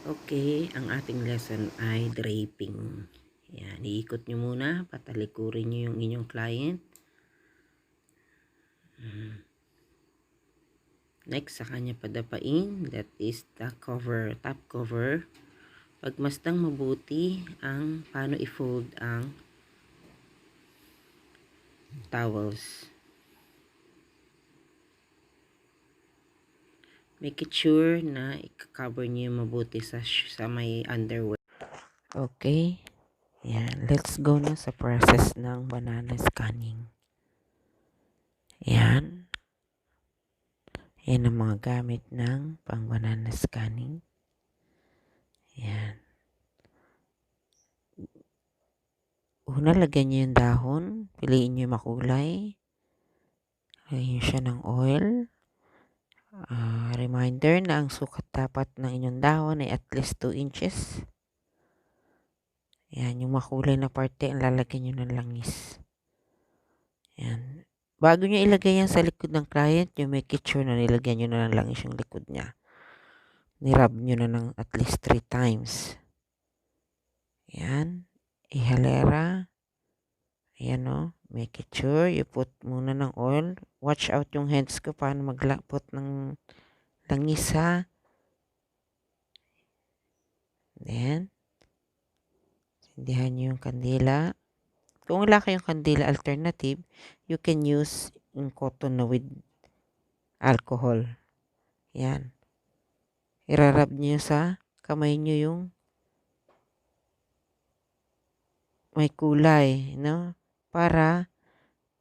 Okay, ang ating lesson ay draping. Yan, iikot nyo muna, patalikurin nyo yung inyong client. Next, sa kanya padapain, that is the cover, top cover. Pagmasdang mabuti ang paano i-fold ang towels. Make it sure na i-cover nyo yung mabuti sa may underwear. Okay, yan. Let's go na sa process ng banana scanning. Yan. Yan ang mga gamit ng pang banana scanning. Yan. Una, lagyan nyo yung dahon. Piliin nyo yung makulay. Lagyan nyo siya ng oil. Reminder na ang sukat dapat ng inyong dahon ay at least 2 inches. Yan, yung makulay na parte, ang lalagyan nyo ng langis. Yan. Bago nyo ilagay yan sa likod ng client, yung make it sure na nilagyan nyo na ng langis yung likod niya. Nirub nyo na ng at least 3 times. Yan. Ihalera. Ayan o. Make it sure you put muna ng oil. Watch out yung hands ko paano maglapot ng langis ha. Then, sindihan nyo yung kandila. Kung wala kayong kandila alternative, you can use yung cotton na with alcohol. Yan. Irarab nyo sa kamay nyo yung may kulay, no? Para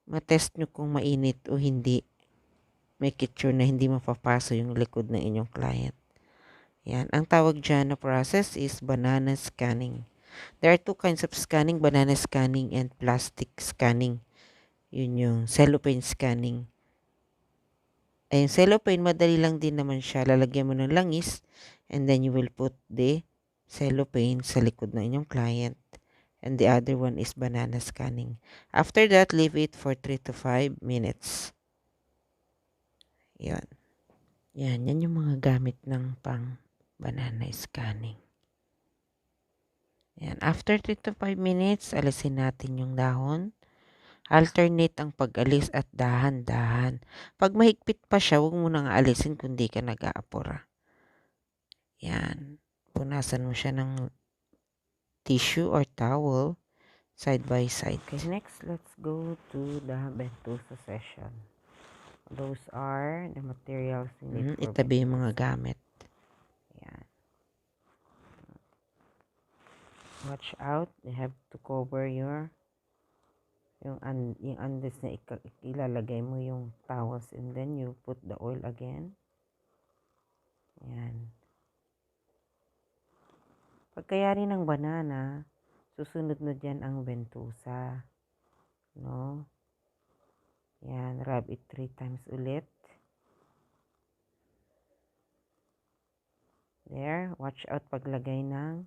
matest nyo kung mainit o hindi. Make it sure na hindi mapapaso yung likod ng inyong client. Yan. Ang tawag dyan na process is banana scanning. There are 2 kinds of scanning, banana scanning and plastic scanning. Yun yung cellophane scanning. Ay, yung cellophane, madali lang din naman siya. Lalagyan mo ng langis and then you will put the cellophane sa likod ng inyong client. And the other one is banana scanning. After that, leave it for 3 to 5 minutes. Yan. Yan yung mga gamit ng pang banana scanning. Yan. After 3 to 5 minutes, alisin natin yung dahon. Alternate ang pag-alis at dahan-dahan. Pag mahigpit pa siya, huwag mo nang aalisin kundi ka nag-aapura. Yan. Punasan mo siya ng tissue or towel side by side. Okay, next, let's go to the ventosa session. Those are the materials you need for itabi yung mga gamit. Yan. Watch out. You have to cover yung unless na ilalagay mo yung towels and then you put the oil again. Yan. Pagkayari ng banana, susunod na dyan ang ventosa. No? Yan. Rub it 3 times ulit. There. Watch out paglagay ng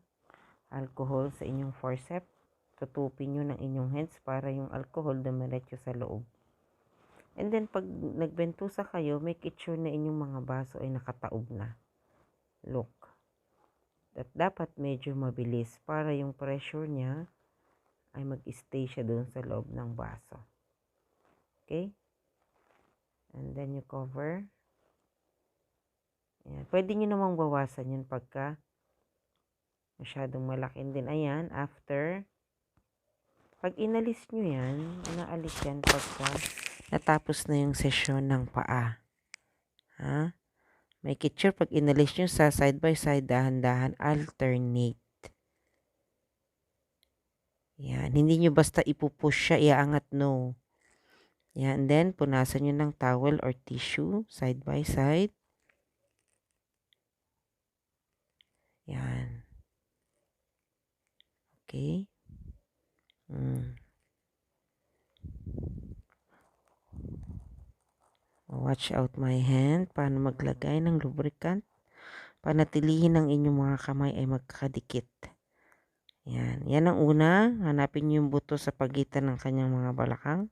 alcohol sa inyong forceps. Tutupin nyo ng inyong hands para yung alcohol dumiretso sa loob. And then, pag nagbentusa kayo, make it sure na inyong mga baso ay nakataob na. Look. At dapat medyo mabilis para yung pressure niya ay mag-stay siya doon sa loob ng baso. Okay? And then you cover. Ayan. Pwede nyo namang bawasan yun pagka masyadong malaki. And then, ayan, after, pag inalis nyo yan, naalis yan pagka natapos na yung sesyon ng paa. Ha? Make it sure pag inalis nyo sa side by side, dahan-dahan, alternate. Yan. Hindi nyo basta ipupush siya, iaangat, no. Yan. And then, punasan nyo ng towel or tissue, side by side. Yan. Okay. Watch out my hand. Paano maglagay ng lubricant? Panatilihin ang inyong mga kamay ay magkakadikit. Yan. Yan ang una. Hanapin nyo yung buto sa pagitan ng kanyang mga balakang.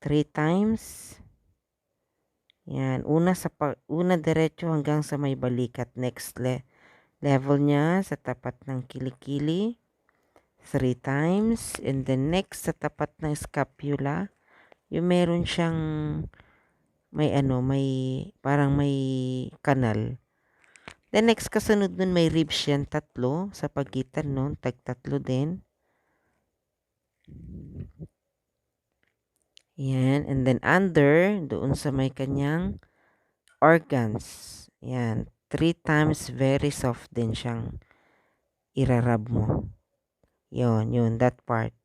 3 times. Yan. Una diretso hanggang sa may balikat. Next Level niya sa tapat ng kilikili 3 times, and then next sa tapat ng scapula, yung meron siyang may parang may kanal. Then next kasunod nun may ribs yan, 3 sa pagitan nun, tag-3 din. Yan, and then under, doon sa may kanyang organs. Yan, 3 times, very soft din siyang irarab mo. Yun, that part.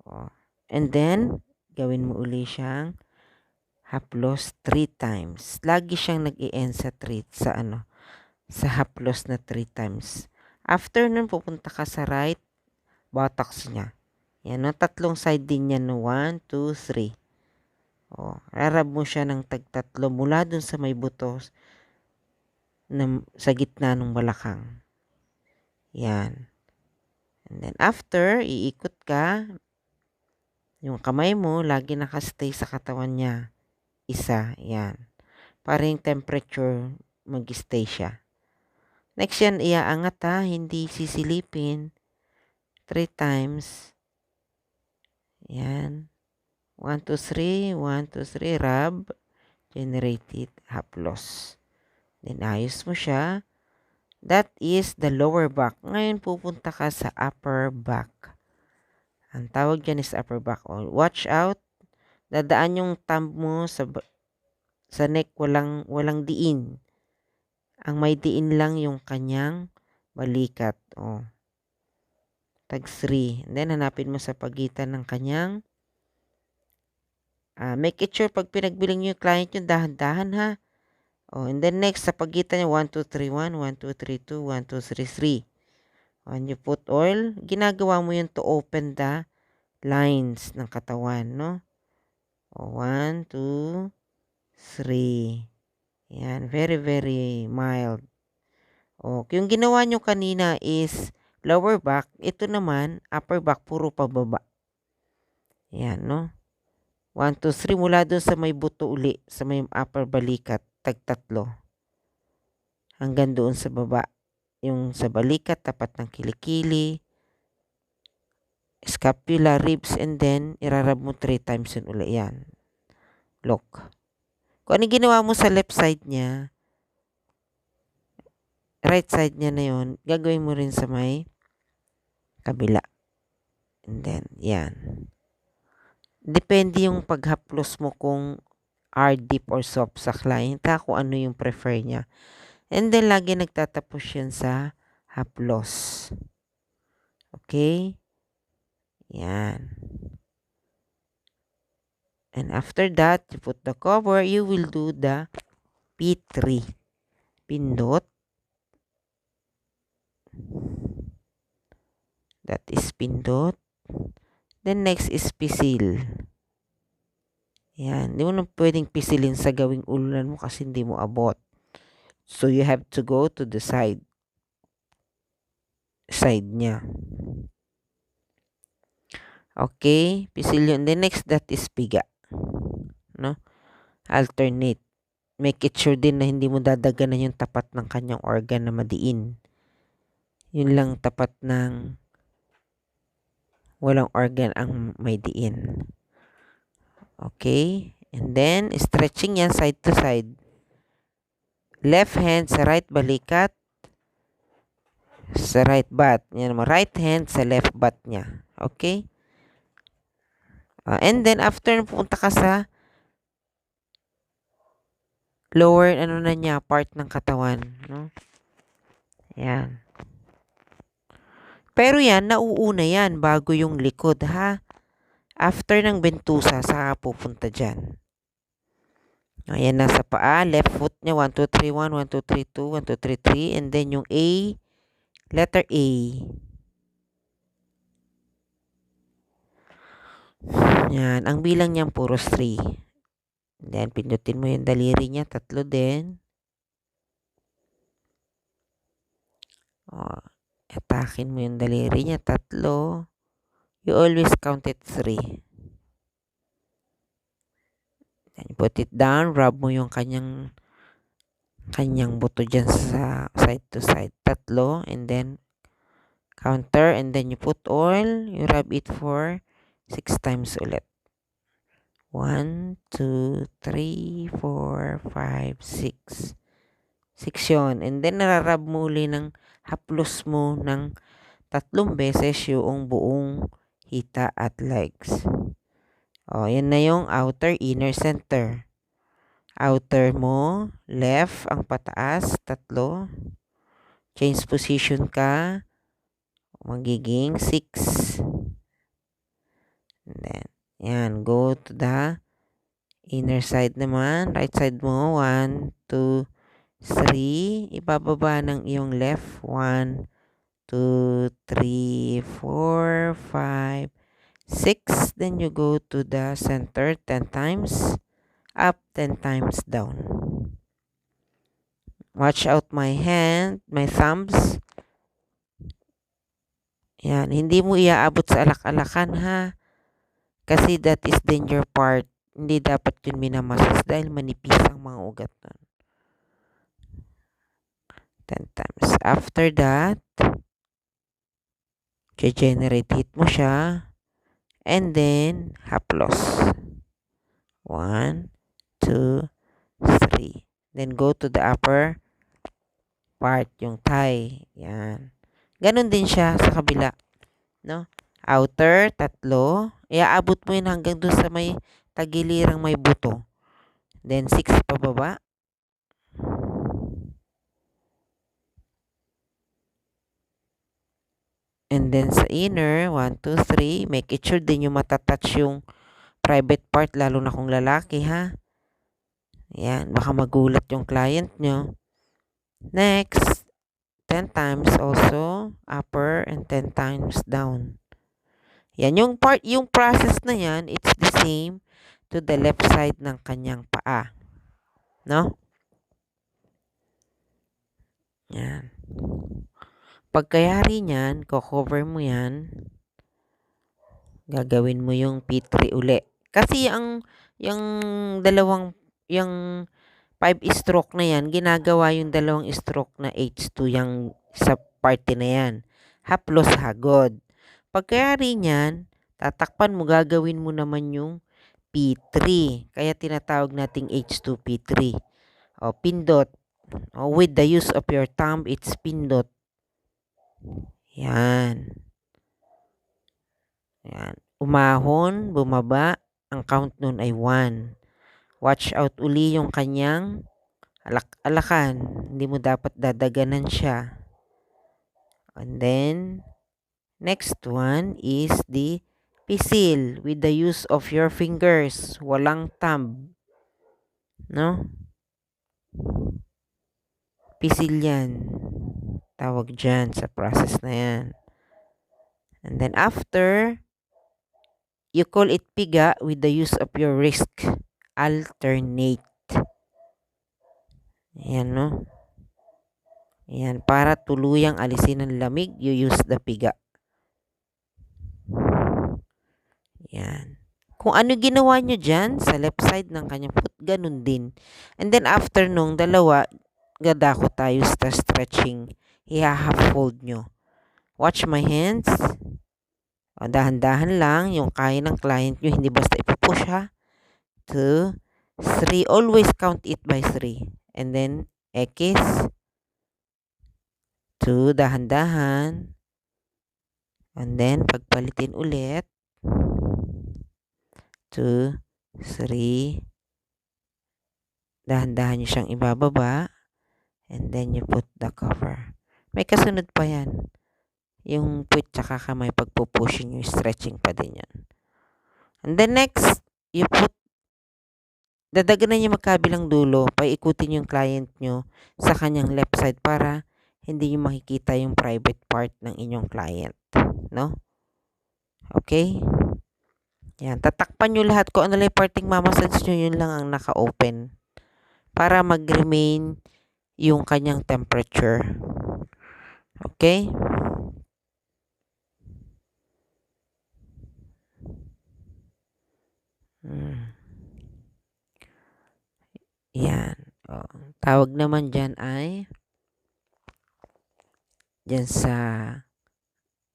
Oh. And then, gawin mo uli siyang haplos 3 times. Lagi siyang nag-i-end sa 3, sa haplos na 3 times. After nun, pupunta ka sa right buttocks niya. Yan, no? 3 side din yan, no? 1, 2, 3. O, rarab mo siya ng tag-3 mula dun sa may butos sa gitna ng balakang. Yan. And then after, iikot ka. Yung kamay mo, lagi nakastay sa katawan niya. Isa, yan. Para yung temperature, mag-stay siya. Next yan, iaangat ha, hindi sisilipin. 3 times. Yan. 1, 2, 3. 1, 2, 3. Rub. Generated. Haplos. Then, ayos mo siya. That is the lower back. Ngayon, pupunta ka sa upper back. Ang tawag dyan is upper back. Watch out. Dadaan yung thumb mo sa neck. Walang diin. Ang may diin lang yung kanyang balikat. Tag 3. And then, hanapin mo sa pagitan ng kanyang make it sure pag pinagbiling nyo yung client nyo, dahan-dahan ha. And then next, sa pagitan nyo, 1, 2, 3, 1, 1, 2, 3, 2, 1, 2, 3, 3. When you put oil, ginagawa mo yun to open the lines ng katawan, no? 1, 2, 3. Yan, very, very mild. Yung ginawa nyo kanina is lower back. Ito naman, upper back, puro pababa. Yan, no? 1, 2, 3 mula doon sa may buto uli, sa may upper balikat, tag-3. Hanggang doon sa baba. Yung sa balikat, tapat ng kilikili, scapula, ribs, and then irarab mo 3 times yun uli. Yan. Look. Kung ano ginawa mo sa left side niya, right side niya na yun, gagawin mo rin sa may kabila. And then, yan. Depende yung paghaplos mo kung hard, deep, or soft sa client ha, kung ano yung prefer niya. And then, lagi nagtatapos yan sa haplos. Okay? Yan. And after that, you put the cover, you will do the P3. Pindot. That is pindot. Then next is pisil. Yan. Hindi mo na pwedeng pisilin sa gawing ulunan mo kasi hindi mo abot. So, you have to go to the side niya. Okay? Pisil yun. Then next, that is piga. No? Alternate. Make it sure din na hindi mo dadaganan yung tapat ng kanyang organ na madiin. Yun lang tapat ng walang organ ang may diin. Okay? And then, stretching yan side to side. Left hand sa right balikat, sa right butt. Yan naman, right hand sa left butt niya. Okay? And then, after pupunta ka sa lower, part ng katawan. No? Yan. Pero yan, nauuna yan bago yung likod, ha? After ng bentusa, saka pupunta dyan. Ayan, nasa paa, left foot niya, 1, 2, 3, 1, 1, 2, 3, 2, 1, 2, 3, 3. And then yung A, letter A. Yan, ang bilang niyan puros 3. Then, pindutin mo yung daliri niya, 3 din. Atakin mo yung daliri niya, 3. You always count it 3. Then, put it down, rub mo yung kanyang kanyang buto dyan sa side to side. 3, and then counter, and then you put oil, you rub it for 6 times ulit. 1, 2, 3, 4, 5, 6. 6 yun. And then nararab mo uli ng haplos mo ng 3 beses yung buong hita at legs. Yan na yung outer, inner, center. Outer mo, left ang pataas, 3. Change position ka, magiging 6. And then, yan, go to the inner side naman. Right side mo, 1, 2, 3. Ibababa ng iyong left, 1, 2, 3, 4, 5, 6. Then you go to the center 10 times. Up, 10 times down. Watch out my hand, my thumbs. Yan, hindi mo iaabot sa alak-alakan ha. Kasi that is danger part. Hindi dapat yun minamasas dahil manipis ang mga ugat nun. 10 times. After that, generate heat mo siya. And then, haplos. 1, 2, 3. Then go to the upper part, yung thigh. Yan. Ganon din siya sa kabila. No? Outer, 3. Iaabot mo yun hanggang dun sa may tagilirang may buto. Then 6 pababa. And then sa inner, 1, 2, 3. Make it sure din yung matatouch yung private part, lalo na kung lalaki ha. Yan, baka magulat yung client nyo. Next, 10 times also upper and 10 times down. Yan, yung process na yan, it's the same to the left side ng kanyang paa. No? Yan. Pagkayari niyan, cover mo yan. Gagawin mo yung P3 uli. Kasi yung 5 stroke na yan, ginagawa yung 2 stroke na H2 yung sa party na yan. Haplos hagod. Pagkayari niyan, tatakpan mo, gagawin mo naman yung P3. Kaya tinatawag nating H2 P3. Pindot. With the use of your thumb, it's pindot. Yan. Yan. Umahon, bumaba. Ang count nun ay 1. Watch out uli yung kanyang alak-alakan. Hindi mo dapat dadaganan siya. And then, next one is the pisil with the use of your fingers. Walang thumb. No? Pisil yan. Tawag dyan sa process na yan. And then after, you call it piga with the use of your wrist. Alternate. Ayan, no? Ayan, para tuluyang alisin ng lamig, you use the piga. Ayan. Kung ano ginawa nyo dyan sa left side ng kanyang foot, ganun din. And then after nung dalawa, gadako tayo sa stretching. I-half fold nyo. Watch my hands. Dahan-dahan lang. Yung kaya ng client nyo, hindi basta ipupush ha. 2, 3. Always count it by 3. And then, X. 2, dahan-dahan. And then, pagpalitin ulit. 2, 3. Dahan-dahan nyo siyang ibababa. And then, you put the cover. May kasunod pa yan. Yung puwit tsaka kamay pagpupushin nyo, stretching pa din yan. And then next, you put, dadaganan nyo magkabilang dulo, paikutin yung client nyo sa kanyang left side para hindi nyo makikita yung private part ng inyong client. No? Okay? Yan. Tatakpan nyo lahat. Kung ano lang yung parting mamassage nyo, yun lang ang naka-open. Para mag-remain yung kanyang temperature. Okay? Yan. Tawag naman dyan ay dyan sa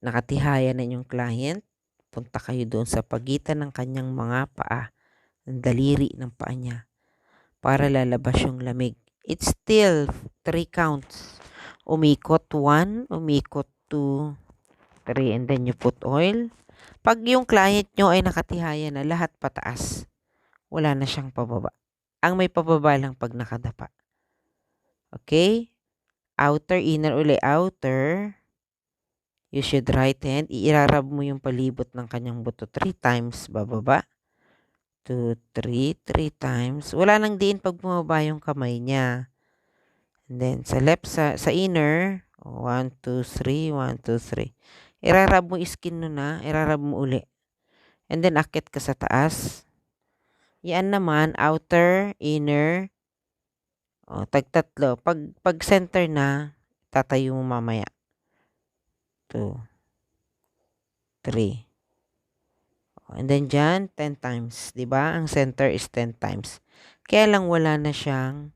nakatihayan ng inyong client, punta kayo doon sa pagitan ng kanyang mga paa, ng daliri ng paa niya, para lalabas yung lamig. It's still 3 counts. Umikot 1, umikot 2, 3, and then you put oil. Pag yung client nyo ay nakatihaya na, lahat pataas. Wala na siyang pababa. Ang may pababa lang pag nakadapa. Okay? Outer, inner uli. Outer. Use your right hand. Iirarab mo yung palibot ng kanyang buto 3 times. Bababa. 2, 3. 3 times. Wala nang diin pag bumaba yung kamay niya. And then, sa left, sa inner. 1, 2, 3. 1, 2, 3. Irarab mo skin nun na. Irarab mo uli. And then, akit ka sa taas. Yan naman, outer, inner. Tagtatlo. Pag center na, tatayo mo mamaya. 2, 3. And then dyan, 10 times. Diba? Ang center is 10 times. Kaya lang wala na siyang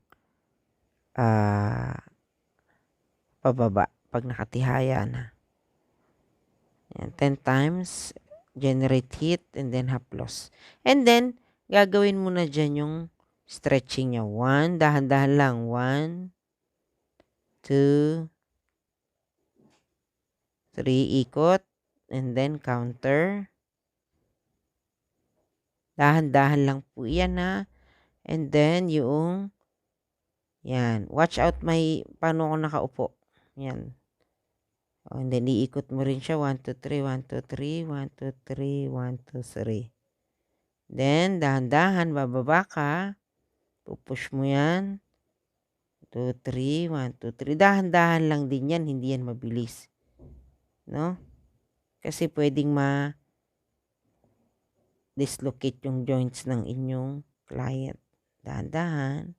pababa pag nakatihaya na. Yan, 10 times. Generate heat and then haplos. And then, gagawin mo na dyan yung stretching niya. 1, dahan-dahan lang. 1, 2, 3, ikot. And then, counter. Dahan-dahan lang po yan ha. And then, yung, yan. Watch out paano ako nakaupo. Yan. And then, iikot mo rin siya. 1, 2, 3, 1, 2, 3, 1, 2, 3, 1, 2, 3. Then, dahan-dahan, bababa ka. Pupush mo yan. 2, 3, 1, 2, 3. Dahan-dahan lang din yan. Hindi yan mabilis. No? Kasi pwedeng dislocate yung joints ng inyong client. Dahan-dahan.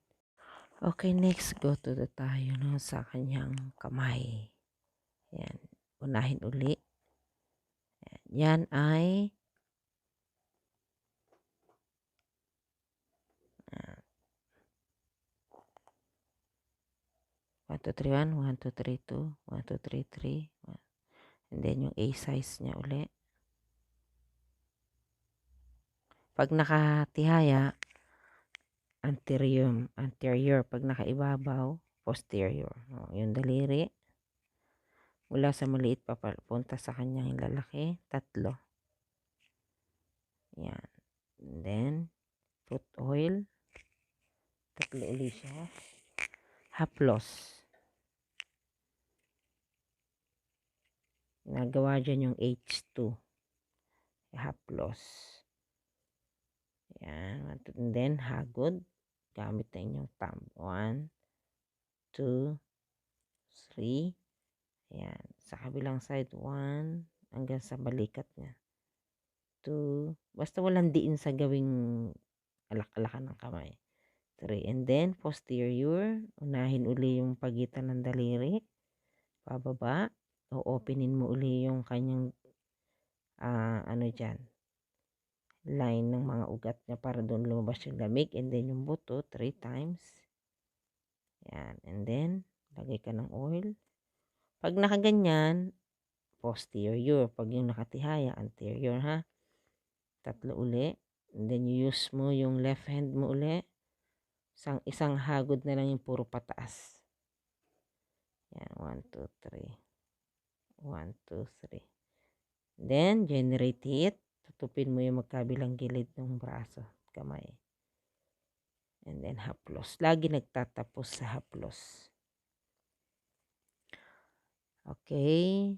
Okay, next, go to tayo sa kanyang kamay. Yan. Unahin uli. Yan ay 1, 2, 3, 1, 1, 2, 3, 2, 1, 2, 3, 3. And then yung A size niya uli. Pag nakatihaya, anterior. Pag nakaibabaw, posterior. Yung daliri. Mula sa maliit papunta sa kanyang lalaki, 3. Yan. And then, put oil. 3 uli siya. Haplos. Nagawa dyan yung H2. Haplos. Yan. And then, hagod. Gamit na inyong thumb. 1, 2, 3. Yan. Sa kabilang side, 1. Hanggang sa balikat niya. 2. Basta walang diin sa gawing alak-alakan ng kamay. 3. And then, posterior. Unahin uli yung pagitan ng daliri. Pababa. O openin mo uli yung kanyang dyan. Line ng mga ugat niya para doon lumabas yung lamig. And then, yung buto, 3 times. Yan. And then, lagay ka ng oil. Pag nakaganyan, posterior. Pag yung nakatihaya, anterior ha. 3 uli. And then, you use mo yung left hand mo uli. Isang hagod na lang yung puro pataas. Yan. 1, 2, 3. 1, 2, 3. Then, generate heat. Tutupin mo yung magkabilang gilid ng braso. Kamay. And then, haplos. Lagi nagtatapos sa haplos. Okay.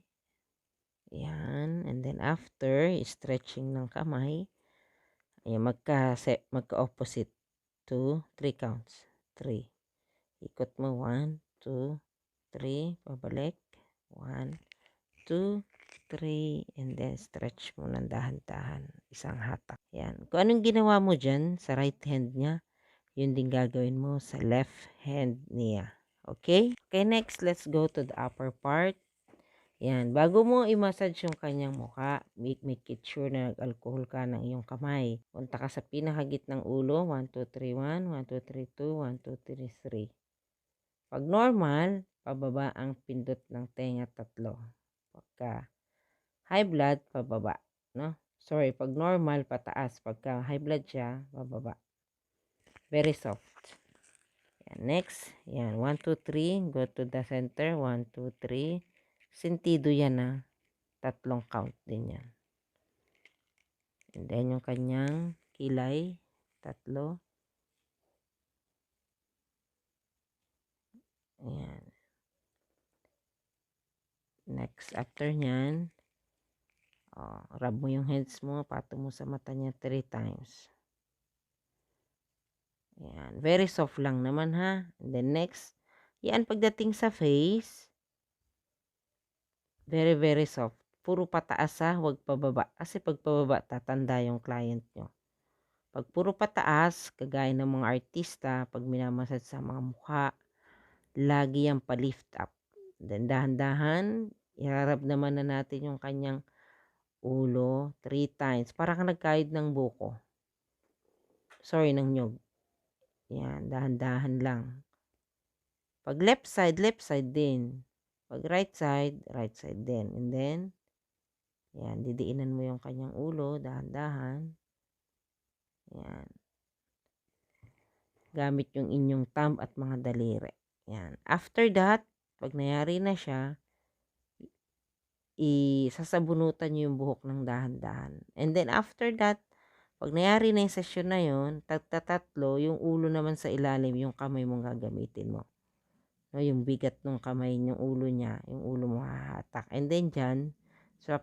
Yan. And then after, stretching ng kamay, ayan, magka-opposite. 2, 3 counts. 3. Ikot mo. 1, 2, 3. Pabalik. 1, 2, 3. And then stretch mo ng dahan-dahan. Isang hatak. Yan. Kung anong ginawa mo dyan sa right hand niya, yun din gagawin mo sa left hand niya. Okay? Okay, next, let's go to the upper part. Yan, bago mo i-massage yung kanyang mukha, make it sure na nag-alcohol ka ng iyong kamay. Punta ka sa pinakagitnang ulo, 1, 2, 3, 1, 1, 2, 3, 2, 1, 2, 3, 3. Pag normal, pababa ang pindot ng tenga 3. Pagka high blood, pababa. No? Sorry, pag normal, pataas. Pagka high blood siya, pababa. Very soft. Yan, next, yan, 1, 2, 3, go to the center, 1, 2, 3. Sentido yan na 3 count din yan. And then yung kanyang kilay, 3. Ayan. Next, after nyan, rub mo yung hands mo, pato mo sa mata niya 3 times. Ayan. Very soft lang naman ha. And then next, yan pagdating sa face, very very soft. Puro pataas ha, huwag pababa. Kasi pag pababa, tatanda yung client nyo. Pag puro pataas, kagaya ng mga artista, pag minamasad sa mga mukha, lagi yung pa-lift up. Then dahan-dahan, iharap naman na natin yung kanyang ulo 3 times. Para kang nagkayod ng buko. Sorry, ng nyog. Yan, dahan-dahan lang. Pag left side din. Pag right side din. And then, yan, didiinan mo yung kanyang ulo, dahan-dahan. Yan. Gamit yung inyong thumb at mga daliri. Yan. After that, pag nangyari na siya, isasabunutan nyo yung buhok ng dahan-dahan. And then after that, pag nangyari na yung session na yun, tatlo, yung ulo naman sa ilalim, yung kamay mong gagamitin mo. No, yung bigat ng kamay, yung ulo niya, yung ulo mo hahatak. And then dyan, sa